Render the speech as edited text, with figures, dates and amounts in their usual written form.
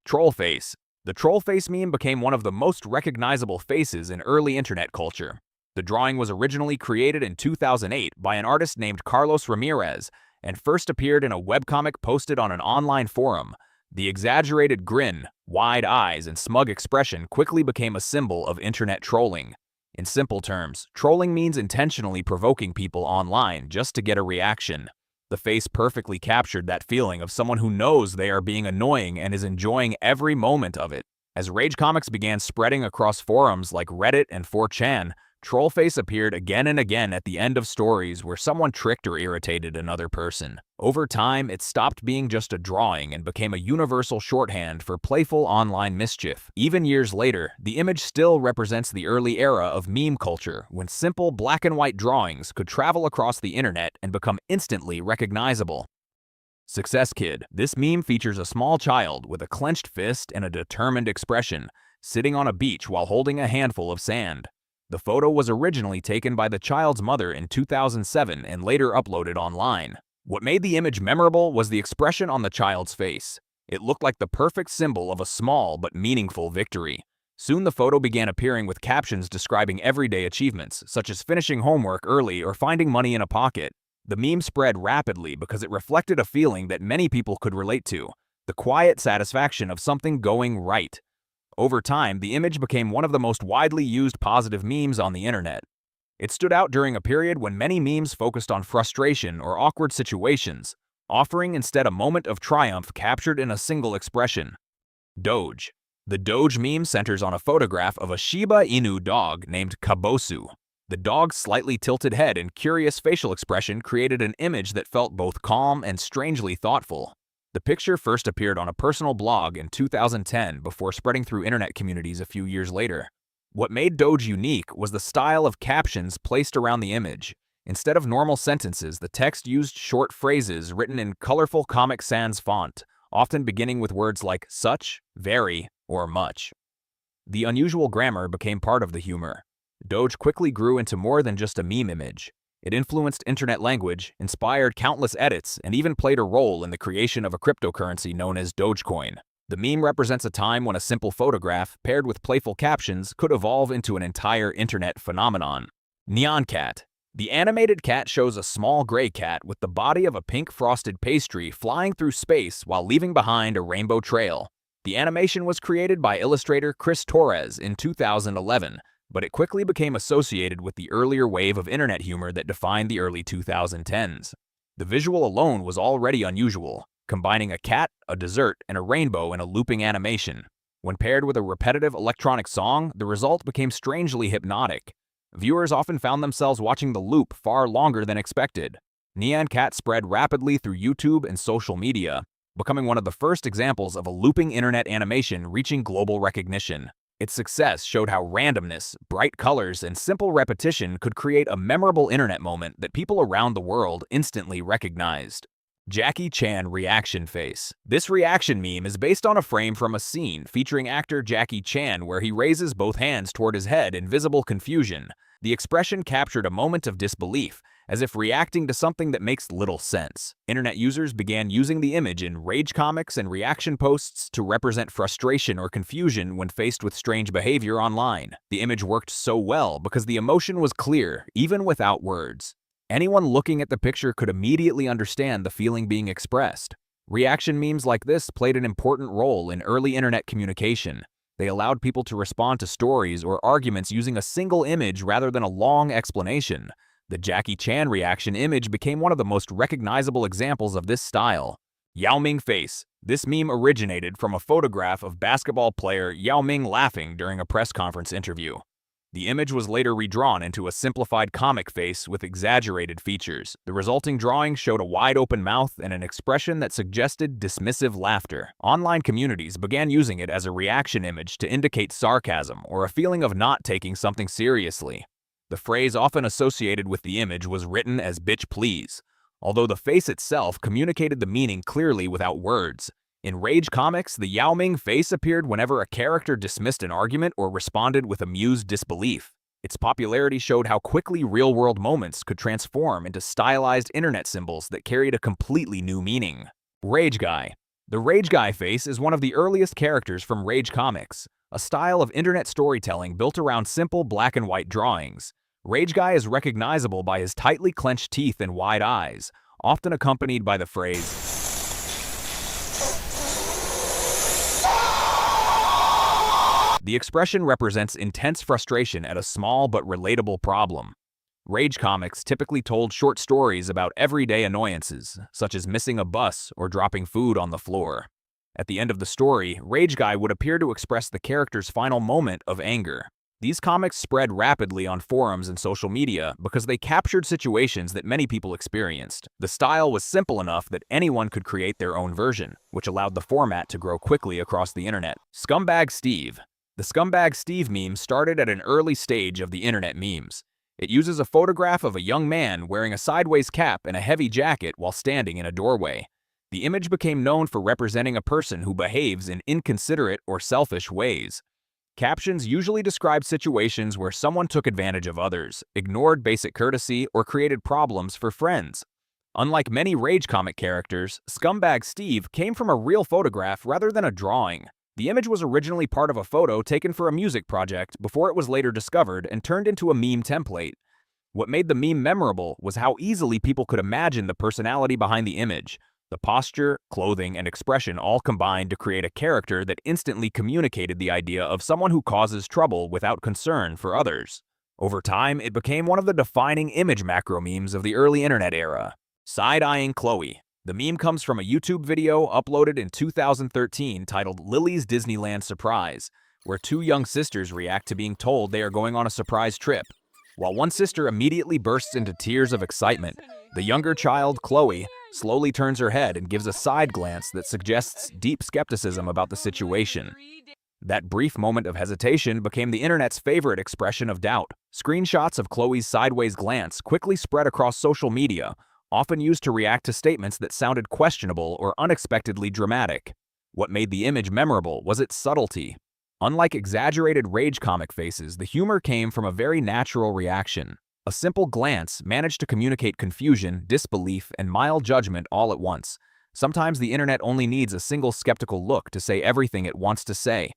Trollface. The Trollface meme became one of the most recognizable faces in early internet culture. The drawing was originally created in 2008 by an artist named Carlos Ramirez and first appeared in a webcomic posted on an online forum. The exaggerated grin, wide eyes, and smug expression quickly became a symbol of internet trolling. In simple terms, trolling means intentionally provoking people online just to get a reaction. The face perfectly captured that feeling of someone who knows they are being annoying and is enjoying every moment of it. As rage comics began spreading across forums like Reddit and 4chan, Trollface appeared again and again at the end of stories where someone tricked or irritated another person. Over time, it stopped being just a drawing and became a universal shorthand for playful online mischief. Even years later, the image still represents the early era of meme culture, when simple black and white drawings could travel across the internet and become instantly recognizable. Success Kid. This meme features a small child with a clenched fist and a determined expression, sitting on a beach while holding a handful of sand. The photo was originally taken by the child's mother in 2007 and later uploaded online. What made the image memorable was the expression on the child's face. It looked like the perfect symbol of a small but meaningful victory. Soon the photo began appearing with captions describing everyday achievements, such as finishing homework early or finding money in a pocket. The meme spread rapidly because it reflected a feeling that many people could relate to: the quiet satisfaction of something going right. Over time, the image became one of the most widely used positive memes on the internet. It stood out during a period when many memes focused on frustration or awkward situations, offering instead a moment of triumph captured in a single expression. Doge. The Doge meme centers on a photograph of a Shiba Inu dog named Kabosu. The dog's slightly tilted head and curious facial expression created an image that felt both calm and strangely thoughtful. The picture first appeared on a personal blog in 2010 before spreading through internet communities a few years later. What made Doge unique was the style of captions placed around the image. Instead of normal sentences, the text used short phrases written in colorful Comic Sans font, often beginning with words like such, very, or much. The unusual grammar became part of the humor. Doge quickly grew into more than just a meme image. It influenced internet language, inspired countless edits, and even played a role in the creation of a cryptocurrency known as Dogecoin. The meme represents a time when a simple photograph, paired with playful captions, could evolve into an entire internet phenomenon. Nyan Cat. The animated cat shows a small gray cat with the body of a pink frosted pastry flying through space while leaving behind a rainbow trail. The animation was created by illustrator Chris Torres in 2011, but it quickly became associated with the earlier wave of internet humor that defined the early 2010s. The visual alone was already unusual, combining a cat, a dessert, and a rainbow in a looping animation. When paired with a repetitive electronic song, the result became strangely hypnotic. Viewers often found themselves watching the loop far longer than expected. Nyan Cat spread rapidly through YouTube and social media, becoming one of the first examples of a looping internet animation reaching global recognition. Its success showed how randomness, bright colors, and simple repetition could create a memorable internet moment that people around the world instantly recognized. Jackie Chan Reaction Face. This reaction meme is based on a frame from a scene featuring actor Jackie Chan where he raises both hands toward his head in visible confusion. The expression captured a moment of disbelief, as if reacting to something that makes little sense. Internet users began using the image in rage comics and reaction posts to represent frustration or confusion when faced with strange behavior online. The image worked so well because the emotion was clear, even without words. Anyone looking at the picture could immediately understand the feeling being expressed. Reaction memes like this played an important role in early internet communication. They allowed people to respond to stories or arguments using a single image rather than a long explanation. The Jackie Chan reaction image became one of the most recognizable examples of this style. Yao Ming Face. This meme originated from a photograph of basketball player Yao Ming laughing during a press conference interview. The image was later redrawn into a simplified comic face with exaggerated features. The resulting drawing showed a wide-open mouth and an expression that suggested dismissive laughter. Online communities began using it as a reaction image to indicate sarcasm or a feeling of not taking something seriously. The phrase often associated with the image was written as "bitch please," although the face itself communicated the meaning clearly without words. In Rage comics, the Yao Ming Face appeared whenever a character dismissed an argument or responded with amused disbelief. Its popularity showed how quickly real-world moments could transform into stylized internet symbols that carried a completely new meaning. Rage Guy. The Rage Guy face is one of the earliest characters from Rage Comics, a style of internet storytelling built around simple black and white drawings. Rage Guy is recognizable by his tightly clenched teeth and wide eyes, often accompanied by the phrase, the expression represents intense frustration at a small but relatable problem. Rage comics typically told short stories about everyday annoyances, such as missing a bus or dropping food on the floor. At the end of the story, Rage Guy would appear to express the character's final moment of anger. These comics spread rapidly on forums and social media because they captured situations that many people experienced. The style was simple enough that anyone could create their own version, which allowed the format to grow quickly across the internet. Scumbag Steve. The Scumbag Steve meme started at an early stage of the internet memes. It uses a photograph of a young man wearing a sideways cap and a heavy jacket while standing in a doorway. The image became known for representing a person who behaves in inconsiderate or selfish ways. Captions usually describe situations where someone took advantage of others, ignored basic courtesy, or created problems for friends. Unlike many Rage comic characters, Scumbag Steve came from a real photograph rather than a drawing. The image was originally part of a photo taken for a music project before it was later discovered and turned into a meme template. What made the meme memorable was how easily people could imagine the personality behind the image. The posture, clothing, and expression all combined to create a character that instantly communicated the idea of someone who causes trouble without concern for others. Over time, it became one of the defining image macro memes of the early internet era. Side-eyeing Chloe. The meme comes from a YouTube video uploaded in 2013 titled Lily's Disneyland Surprise, where two young sisters react to being told they are going on a surprise trip. While one sister immediately bursts into tears of excitement, the younger child, Chloe, slowly turns her head and gives a side glance that suggests deep skepticism about the situation. That brief moment of hesitation became the internet's favorite expression of doubt. Screenshots of Chloe's sideways glance quickly spread across social media, often used to react to statements that sounded questionable or unexpectedly dramatic. What made the image memorable was its subtlety. Unlike exaggerated Rage comic faces, the humor came from a very natural reaction. A simple glance managed to communicate confusion, disbelief, and mild judgment all at once. Sometimes the internet only needs a single skeptical look to say everything it wants to say.